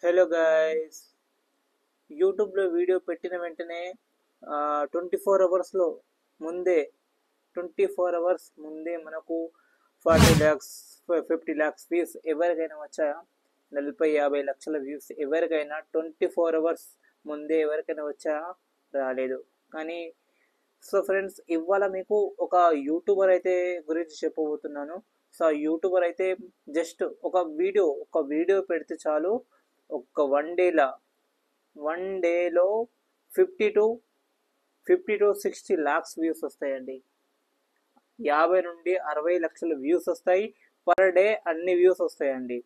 Hello guys, యూట్యూబ్లో video పెట్టిన వెంటనే 24 అవర్స్లో ముందే 24 అవర్స్ ముందే మనకు 40 lakhs 50 lakhs వ్యూస్ ఎవరికైనా వచ్చాయా? 40-50 లక్షల వ్యూస్ ఎవరికైనా 24 అవర్స్ ముందే ఎవరికైనా వచ్చాయా? రాలేదు. కానీ సో ఫ్రెండ్స్, ఇవాళ మీకు ఒక యూట్యూబర్ అయితే గురించి చెప్పబోతున్నాను. సో ఆ యూట్యూబర్ అయితే జస్ట్ ఒక వీడియో పెడితే చాలు, ఒక వన్ డేలో 50 to 60 lakhs వ్యూస్ వస్తాయండి. 50 నుండి 60 లక్షల వ్యూస్ వస్తాయి. పర్ డే అన్ని వ్యూస్ వస్తాయండి.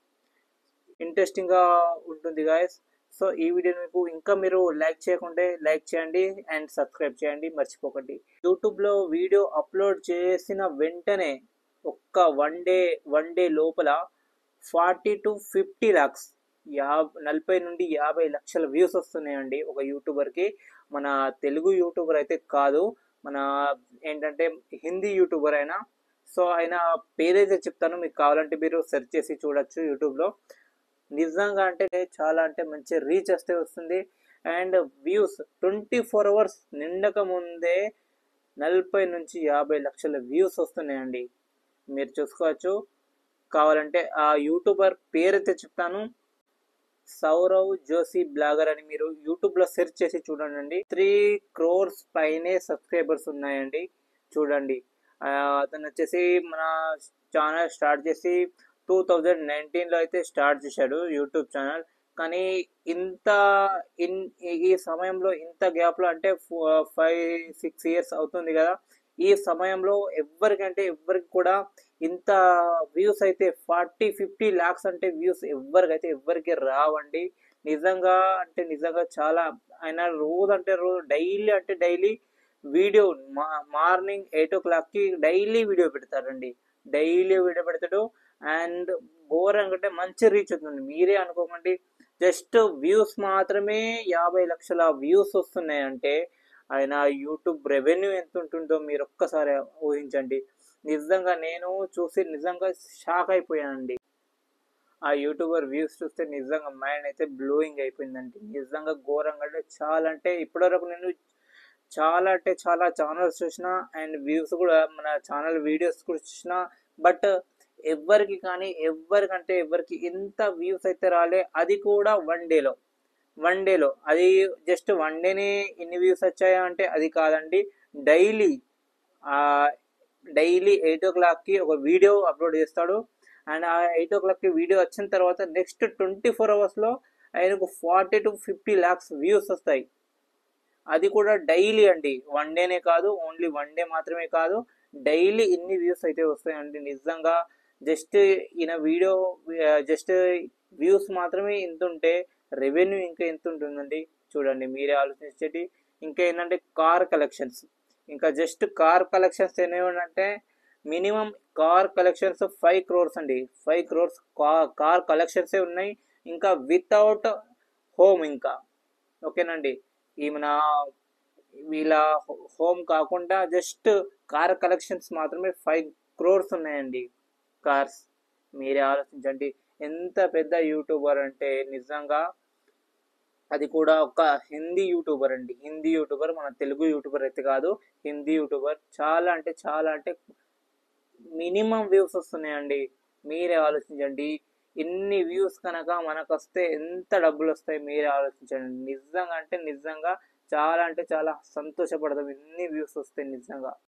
ఇంట్రెస్టింగ్గా ఉంటుంది గాయస్. సో ఈ వీడియో మీకు ఇంకా మీరు లైక్ చేయకుంటే లైక్ చేయండి అండ్ సబ్స్క్రైబ్ చేయండి మర్చిపోకండి. యూట్యూబ్లో వీడియో అప్లోడ్ చేసిన వెంటనే ఒక్క వన్ డే లోపల 40 to 50 lakhs 40 నుండి 50 లక్షల వ్యూస్ వస్తున్నాయండి ఒక యూట్యూబర్కి. మన తెలుగు యూట్యూబర్ అయితే కాదు, మన ఏంటంటే హిందీ యూట్యూబర్ అయినా. సో ఆయన పేరైతే చెప్తాను, మీకు కావాలంటే మీరు సెర్చ్ చేసి చూడొచ్చు యూట్యూబ్లో. నిజంగా అంటే మంచి రీచ్ వస్తుంది. అండ్ వ్యూస్ 24 అవర్స్ నిండక ముందే 40 నుంచి 50 లక్షల వ్యూస్ వస్తున్నాయండి. మీరు చూసుకోవచ్చు. కావాలంటే ఆ యూట్యూబర్ పేరైతే చెప్తాను, సౌరవ్ జోషి బ్లాగర్ అని మీరు యూట్యూబ్లో సెర్చ్ చేసి చూడండి. 3 crores పైనే సబ్స్క్రైబర్స్ ఉన్నాయండి. చూడండి, అతను వచ్చేసి మన ఛానల్ స్టార్ట్ చేసి 2019లో అయితే స్టార్ట్ చేశాడు యూట్యూబ్ ఛానల్. కానీ ఈ సమయంలో ఇంత గ్యాప్లో అంటే 5-6 years అవుతుంది కదా. ఈ సమయంలో ఎవ్వరికి కూడా ఇంత వ్యూస్ అయితే 40-50 lakhs అంటే వ్యూస్ ఎవ్వరికి రావండి. నిజంగా చాలా. ఆయన రోజు డైలీ వీడియో మార్నింగ్ 8 o'clockకి డైలీ వీడియో పెడతారండి. డైలీ వీడియో పెడతాడు. అండ్ ఘోరంగా మంచి రీచ్ అవుతుంది. మీరే అనుకోకండి, జస్ట్ వ్యూస్ మాత్రమే 50 లక్షల వ్యూస్ వస్తున్నాయంటే ఆయన యూట్యూబ్ రెవెన్యూ ఎంత ఉంటుందో మీరు ఒక్కసారి ఊహించండి. నిజంగా నేను చూసి నిజంగా షాక్ అయిపోయానండి. ఆ యూట్యూబర్ వ్యూస్ చూస్తే నిజంగా మైండ్ అయితే బ్లోయింగ్ అయిపోయిందండి. నిజంగా ఘోరంగా అంటే ఇప్పటివరకు నేను చాలా ఛానల్స్ చూసిన అండ్ వ్యూస్ కూడా మన ఛానల్ వీడియోస్ కూడా చూసిన. బట్ ఎవరికి ఇంత వ్యూస్ అయితే రాలే. అది కూడా వన్ డేలో అది జస్ట్ వన్ డేనే ఇన్ని వ్యూస్ వచ్చాయా అంటే అది కాదండి. డైలీ డైలీ 8 o'clockకి ఒక వీడియో అప్లోడ్ చేస్తాడు. అండ్ ఆ 8 o'clockకి వీడియో వచ్చిన తర్వాత నెక్స్ట్ 24 అవర్స్లో ఆయనకు 40-50 lakhs వ్యూస్ వస్తాయి. అది కూడా డైలీ అండి, వన్ డేనే కాదు, ఓన్లీ వన్ డే మాత్రమే కాదు, డైలీ ఇన్ని వ్యూస్ అయితే వస్తాయండి. నిజంగా జస్ట్ ఈయన వీడియో జస్ట్ వ్యూస్ మాత్రమే ఇంత ఉంటే రెవెన్యూ ఇంకా ఎంత ఉంటుందండి చూడండి, మీరే ఆలోచించేటి. ఇంకా ఏంటంటే ఇంకా జస్ట్ కార్ కలెక్షన్స్ ఏమంటే మినిమం కార్ కలెక్షన్స్ 5 crores అండి. 5 crores కార్ కలెక్షన్సే ఉన్నాయి. ఇంకా వితౌట్ హోమ్ ఇంకా ఓకేనండి. మన వీళ్ళ హోమ్ కాకుండా జస్ట్ కార్ కలెక్షన్స్ మాత్రమే 5 crores ఉన్నాయండి కార్స్. మీరే ఆలోచించండి ఎంత పెద్ద యూట్యూబర్ అంటే. నిజంగా అది కూడా ఒక హిందీ యూట్యూబర్ అండి. హిందీ యూట్యూబర్, మన తెలుగు యూట్యూబర్ అయితే కాదు, హిందీ యూట్యూబర్. చాలా అంటే మినిమం వ్యూస్ వస్తున్నాయండి. మీరే ఆలోచించండి. ఇన్ని వ్యూస్ కనుక మనకు వస్తే ఎంత డబ్బులు వస్తాయి మీరే ఆలోచించండి. నిజంగా చాలా సంతోషపడతాం ఇన్ని వ్యూస్ వస్తే నిజంగా.